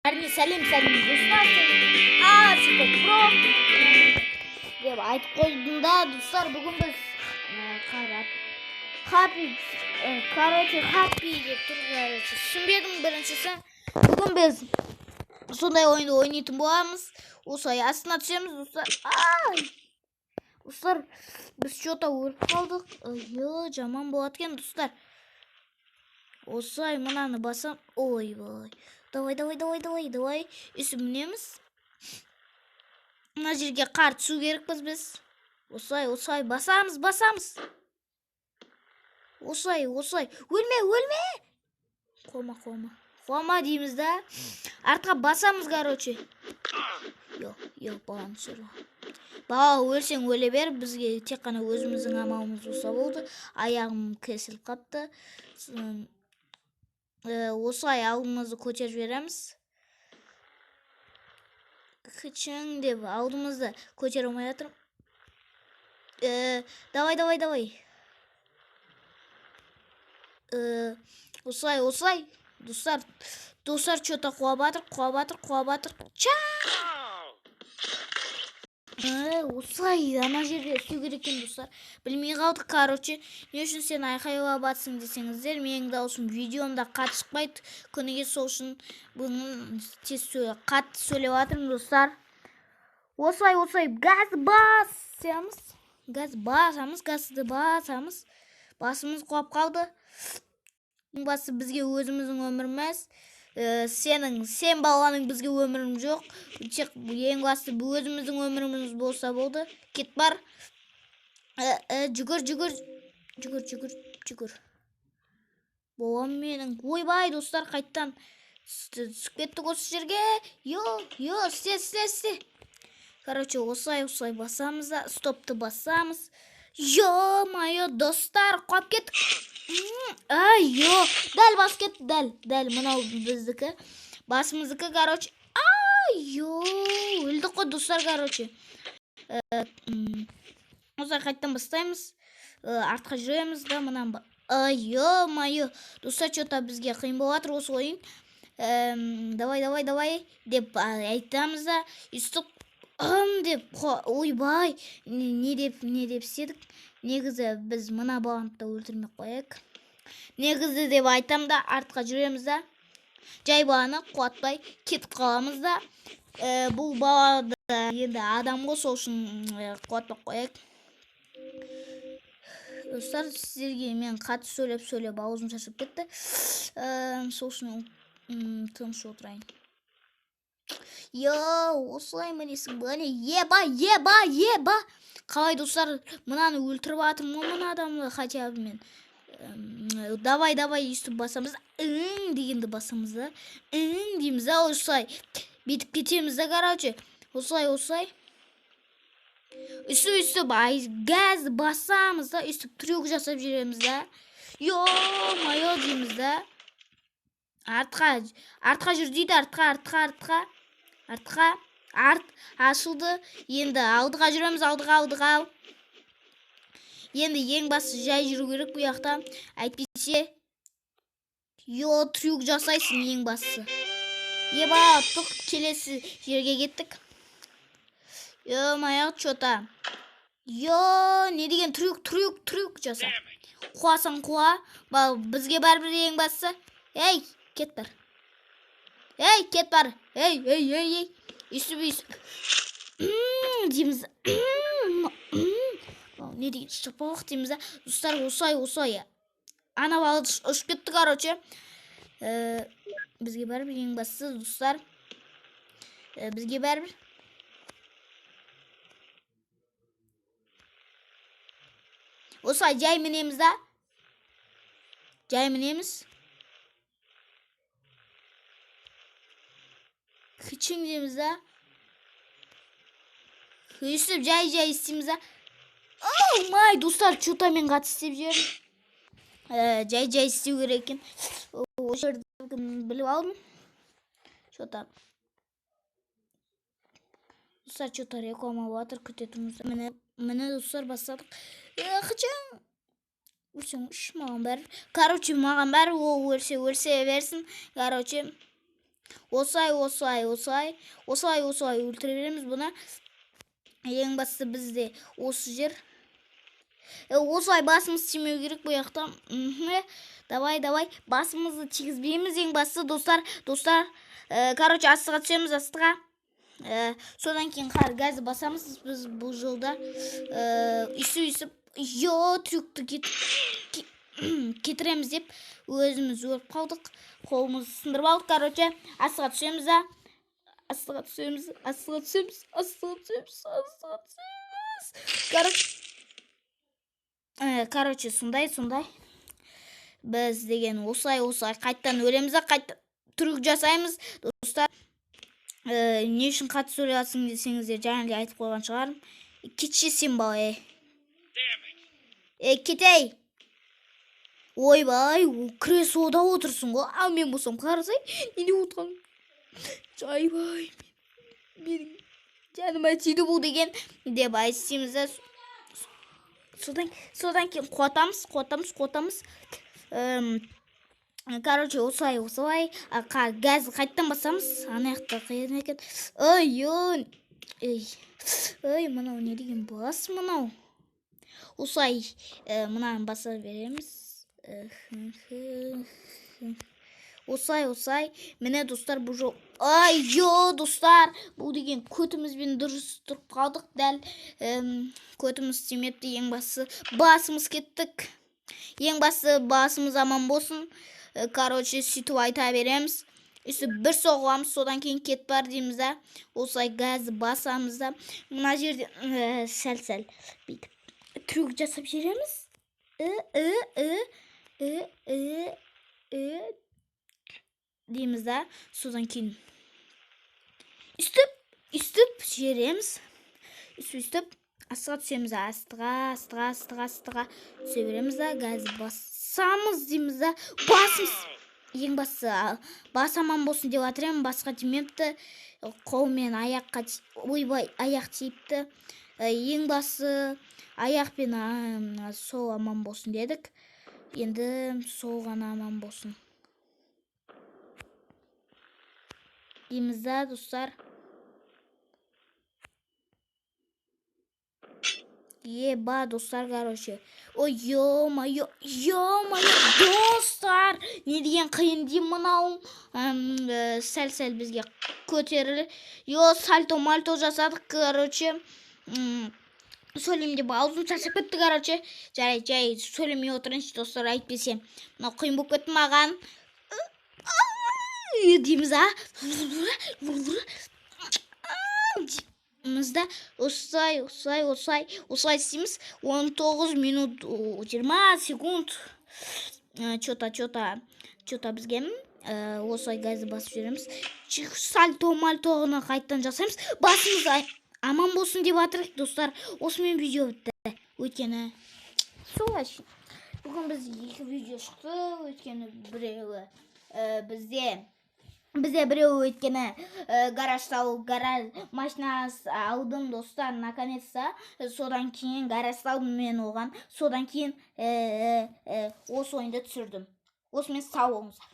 Сәлем достар, Супер Про деп айтып қойдым да, достар, бүгін біз хаппи деп тұр, түсінбедім біріншісі. Бүгін біз сондай ойынды ойнайтын боламыз. Осылай астына түсеміз, достар. Достар, біз что-то өліп қалдық. Жаман болады екен, достар. Осылай мынаны басам. Ой-бай. Давай. Үсімінеміз. Мына жерге қар түсу керекпіз біз. Осылай басамыз. Осылай. Өлме. Қолма дейміз да. Артқа басамыз, короче. Yok, баланы түсіру. Бала өлсең өле бер, бізге тек қана өзіміздің амалымыз болса болды. Аяғым кесіліп қапты. Осылай алдымызды көтеріп жібереміз. Кішің деп алдымызды көтере алмай жатырмын. Давай. Осылай. Достар, что-то қуа батыр. Осылай, ана жерде істеу керек екен, достар. Білмей қалдық, короче. Не үшін сен айқайлап атсың десеңіздер, менің даусым видеомда қатты шықпайды. Күніге сол үшін бұның қатты сөйлеп жатырмын, достар. Осылай, газды басамыз. Басымыз құлап қалды. Ең басы бізге өзіміздің өміріміз. Сен баланың бізге өмірім жоқ. Тек ең басы өзіміздің өміріміз болса болды. Кет бар. Жүгір. Болам менің. Ойбай, достар, қайттан түсіп кеттік осы жерге. Істе. Короче, осылай басамыз да. Стопты басамыз. Ё-майо, достар, қуап кеттік. Дәл бас кетті, дәл мынау біздікі. Басымыздікі, короче. Өлдік қой, достар, короче. Осылай қайттан бастаймыз. Артқа жүреміз да, мұнан ба. Ё-майо, достар, что-то бізге қиын болатыр осы ойын. Давай деп айтамыз да. Үстіп деп, ойбай, не деп істедік. Негізі біз мына баланы да өлтірмек қояйық. Негізі деп айтам да, артқа жүреміз да. Жай баланы қуатпай кетіп қаламыз да. Бұл балада енді адам ғой, сол үшін қуатпақ қояйық. Достар, сіздерге мен қатты сөйлеп аузым шашып кетті. Сол үшін тыныш отырайын. Осылай мінесің бұны. Еба. Қалай, достар, мұнаны өлтіріп атырмын, мұны адамды хотя бы мен. Давай, үстіп басамыз. Дегенді басамыз да. Дейміз да, осылай. Бетіп кетеміз да, короче. Осылай. Үстіп, газ басамыз да. Үстіп трюк жасап жүреміз да. Ё-майо дейміз да. Артқа жүр дейді, артқа. Ашылды. Енді алдыға жүреміз, алдыға. Енді ең басы жай жүру керек бұл яқта. Әйтпесе, трюк жасайсың ең басы. Тұқ, келесі жерге кеттік. Ё-майо, что-то. Не деген трюк жаса. Қуасың қуа. Бізге бәрібір ең басы. Кет бар. Үстіп. Дейміз. Не деген шапалық дейміз. Достар, осылай. Ана балы ұшып кетті, короче. Бізге бәрібір ең бастысы, достар. Бізге бәрібір. Осылай жай мінеміз да. Кішің дейміз да. Үстіп жай істейміз да. Достар, что-то мен қатты істеп жүрмін. Жай істеу керек екен. Осы жерді біліп алдым. Что-то. Достар, что-то реклама батыр күтетіміз. Мені достар бастадық. Қычың. Маған бәрі. Короче, маған бәрі ол өлсе берсін. Короче. Осылай өлтіре береміз бұны. Ең бастысы бізде осы жер. Осылай басымыз тимеу керек бұл жақта. Давай басымызды тигізбейміз ең бастысы достар. Короче, астыға түсеміз, астыға. Содан кейін газы басамыз біз бұл жолда. Үсіп трюкті кетіреміз деп өзіміз өліп қалдық. Қолымызды сындырып алдық. Короче, астыға түсеміз. Короче, сондай. Біз деген осылай қайттан өлеміз, қайттан трюк жасаймыз. Достар, не үшін қатты сөйлесің десеңіздер, жаңа айтып қойған шығарым. Кетші сен бай. Кетей. Ойбай, креслода отырсың ғой. Ал мен болсам қарасай, неде отырған? Жайбай. Менің жаныма тиді бұл деген деп айтсаймыз. Содан кейін қуатамыз. Короче, осылай газы қайттан басамыз. Анаяқта қиын екен. Мынау не деген бас мынау? Осылай мынаны баса береміз. Осылай. Міне достар, бұл жол. Достар, бұл деген көтімізбен дұрыс тұрып қалдық. Дәл көтіміз тимепті. Ең басы басымыз кеттік. Ең басы басымыз аман болсын. Короче, сөйтіп айта береміз. Бір соғыламыз, содан кейін кет бар дейміз да. Осылай газы басамыз да. Мына жерде сәл бүйтіп трюк жасап жереміз. Дейміз да. Содан кейін үстіп жереміз. Үстіп астыға түсеміз. Астыға түсе береміз да. Газы басамыз дейміз да. Басымыз. Ең басы бас аман болсын деп атырем. Басқа тимепті. Қолмен аяққа аяқ тиіпті. Ең басы аяқ пен сол аман болсын дедік. Енді сол ғана аман болсын дейміз да достар. Еба достар, короче. Ё-моё, достар! Не деген қиын дейм мынау. Сәл бізге көтерілі. Сальто-мальто жасадық, короче. Сөйлем деп аузым шаршап кетті, короче. Жай сөйлемей отырыншы достар, айтпесем. Мынау қиын болып кетті маған. Дейміз а? Мызда осылай істейміз. 19 минут 20 секунд. Чота бізге осылай газы басып жүреміз. Сальто-мальтоғыны қайттан жасаймыз. Басымыз аман болсын деп атырық достар. Осымен видео бітті. Өйткені солай. Бүгін біз 2 видео шықты. Өйткені біреуі бізде біреу өйткені гараж машина алдым достар, наконец-то. Содан кейін гараж салдым мен оған. Содан кейін осы ойынды түсірдім. Осымен сау болыңыздар.